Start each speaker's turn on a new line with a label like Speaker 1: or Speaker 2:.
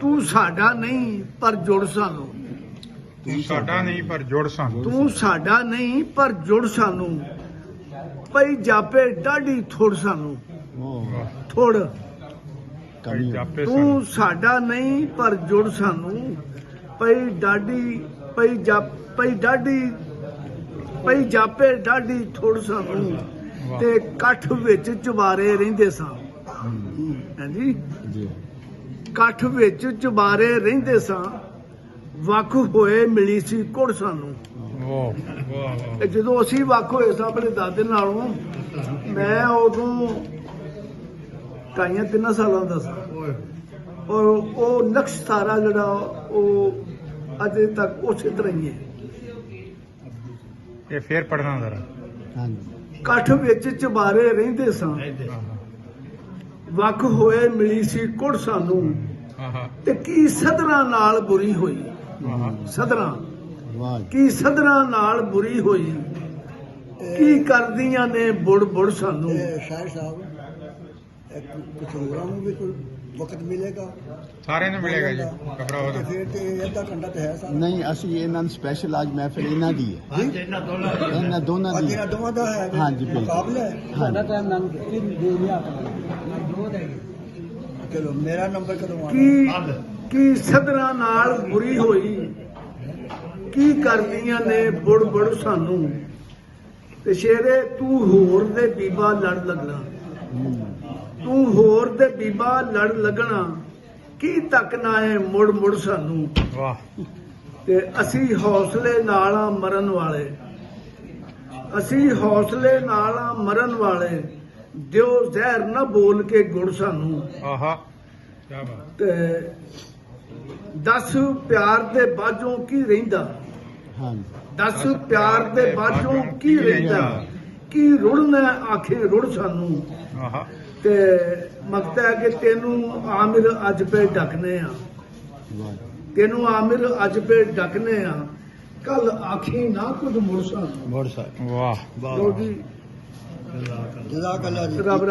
Speaker 1: ਤੂੰ ਸਾਡਾ ਨਹੀਂ ਪਰ ਜੁੜ ਸਾਨੂੰ,
Speaker 2: ਤੂੰ ਸਾਡਾ ਨਹੀਂ ਪਰ ਜੁੜ ਸਾਨੂੰ,
Speaker 1: ਤੂੰ ਸਾਡਾ ਨਹੀਂ ਪਰ ਜੁੜ ਸਾਨੂੰ, ਪਈ ਜਾਪੇ ਡਾਢੀ ਥੋੜ ਸਾਨੂੰ, ਥੋੜ।
Speaker 2: ਕਈ ਜਾਪੇ
Speaker 1: ਤੂੰ
Speaker 2: ਸਾਨੂੰ,
Speaker 1: ਸਾਡਾ ਨਹੀਂ ਪਰ ਜੁੜ ਸਾਨੂੰ, ਪਈ ਡਾਢੀ ਪਈ ਡਾਢੀ ਪਈ ਜਾਪੇ ਡਾਢੀ ਥੋੜ ਸਾਨੂੰ, ਤੇ ਕੱਠ ਵਿੱਚ ਚੁਬਾਰੇ ਰਹਿੰਦੇ ਸਾਂ। ਹਾਂਜੀ, ਕੱਠ ਵਿੱਚ ਚੁਬਾਰੇ ਰਹਿੰਦੇ ਸਾਂ, ਵੱਖ ਹੋਏ ਮਿਲੀ ਸੀ ਕੁੜ ਸਾਨੂੰ।
Speaker 2: ਵਾਹ ਵਾਹ
Speaker 1: ਤੇ ਜਦੋਂ ਅਸੀਂ ਵੱਖ ਹੋਏ ਸਾਂ ਆਪਣੇ ਦਾਦੇ ਨਾਲੋਂ, ਮੈਂ ਉਦੋਂ 2-3 ਸਾਲਾਂ ਦਾ ਸਾਂ, ਔਰ ਉਹ ਨਕਸ਼ ਤਾਰਾ ਜਿਹੜਾ ਉਹ ਅਜੇ ਤੱਕ ਉਸੇ ਤਰ੍ਹਾਂ ਹੀ ਹੈ।
Speaker 2: ਇਹ ਫੇਰ ਪੜਨਾ ਜ਼ਰਾ।
Speaker 1: ਕੱਠ ਵਿੱਚ ਚੁਬਾਰੇ ਰਹਿੰਦੇ ਸਾਂ, ਵੱਖ ਹੋਏ ਮਿਲੀ ਸੀ ਕੁੜ ਸਾਨੂੰ,
Speaker 2: ਆਹਾ
Speaker 1: ਤੇ ਕੀ ਸਦਰਾਂ ਨਾਲ ਬੁਰੀ ਹੋਈ, ਸਦਰਾਂ ਕੀ ਸਦਰਾਂ ਨਾਲ ਬੁਰੀ ਹੋਈ, ਕੀ ਕਰਦੀਆਂ ਨੇ ਬੁੜ ਬੁੜ ਸਾਨੂੰ।
Speaker 3: शायर साहब कुछ प्रोग्राम भी कोई वक्त मिलेगा
Speaker 2: ਸਾਰਿਆਂ ਨੂੰ ਮਿਲੇਗਾ ਜੀ, ਘਬਰਾਓ
Speaker 3: तो
Speaker 2: ਨਾ।
Speaker 3: फिर तो अद्धा घंटा तो है साहब।
Speaker 4: ਨਹੀਂ ਅਸੀਂ ਇਹਨਾਂ ਨੂੰ ਸਪੈਸ਼ਲ ਅੱਜ ਮਹਿਫਿਲ ਇਹਨਾਂ ਦੀ ਹੈ, ਇਹਨਾਂ ਦੋਨਾਂ ਦੀ
Speaker 3: अगेरा दोवां दा है
Speaker 4: हाँ जी, बिल्कुल।
Speaker 3: मुकाबला है।
Speaker 4: साडा
Speaker 3: टाइम नाम दे दिया चलो मेरा नंबर कदों
Speaker 1: ਕੀ ਸਦਰਾਂ ਨਾਲ ਬੁਰੀ ਹੋਈ, ਕੀ ਕਰਦੀਆਂ ਨੇ ਬੁੜ ਬੁੜ ਸਾਨੂੰ, ਤੇ ਸ਼ੇਰੇ ਤੂੰ ਹੋਰ ਦੇ ਬੀਬਾ ਲੜ ਲੱਗਣਾ, ਤੂੰ ਹੋਰ ਦੇ ਬੀਬਾ ਲੜ ਲੱਗਣਾ, ਕੀ ਤੱਕ ਨਾ ਏ ਮੁੜ ਮੁੜ ਸਾਨੂੰ।
Speaker 2: ਵਾਹ
Speaker 1: ਤੇ ਅਸੀਂ ਹੌਸਲੇ ਨਾਲ ਆ ਮਰਨ ਵਾਲੇ, ਅਸੀਂ ਹੌਸਲੇ ਨਾਲ ਆ ਮਰਨ ਵਾਲੇ, ਦਿਓ ਜ਼ਹਿਰ ਨਾ ਬੋਲ ਕੇ ਗੁੜ ਸਾਨੂੰ।
Speaker 2: ਆਹਾ ਕੀ ਬਾਤ।
Speaker 1: ਤੇ ਦੱਸ ਪਿਆਰ ਦੇ ਬਾਝੋਂ ਕੀ ਰਹਿੰਦਾ,
Speaker 4: ਹਾਂਜੀ
Speaker 1: ਦੱਸ ਪਿਆਰ ਦੇ ਬਾਝੋਂ ਕੀ ਰਹਿੰਦਾ, ਕੀ ਰੁੜਨਾ ਆਖੇ ਰੁੜ ਸਾਨੂੰ।
Speaker 2: ਆਹਾ
Speaker 1: ਤੇ ਮਕਤਾ ਹੈ ਕਿ ਤੈਨੂੰ ਆਮਿਰ ਅੱਜ ਪੇ ਡਕਨੇ ਆ,
Speaker 4: ਵਾਹ
Speaker 1: ਤੈਨੂੰ ਆਮਿਰ ਅੱਜ ਪੇ ਡਕਨੇ ਆ, ਕੱਲ ਆਖੀ ਨਾ ਕੁਝ ਮੁੜ ਸਾਨੂੰ।
Speaker 4: ਬਹੁਤ ਸਾਰੇ
Speaker 2: ਵਾਹ
Speaker 1: ਲਓ ਜੀ,
Speaker 3: जज़ाक अल्लाह जी।
Speaker 1: ਰੱਬ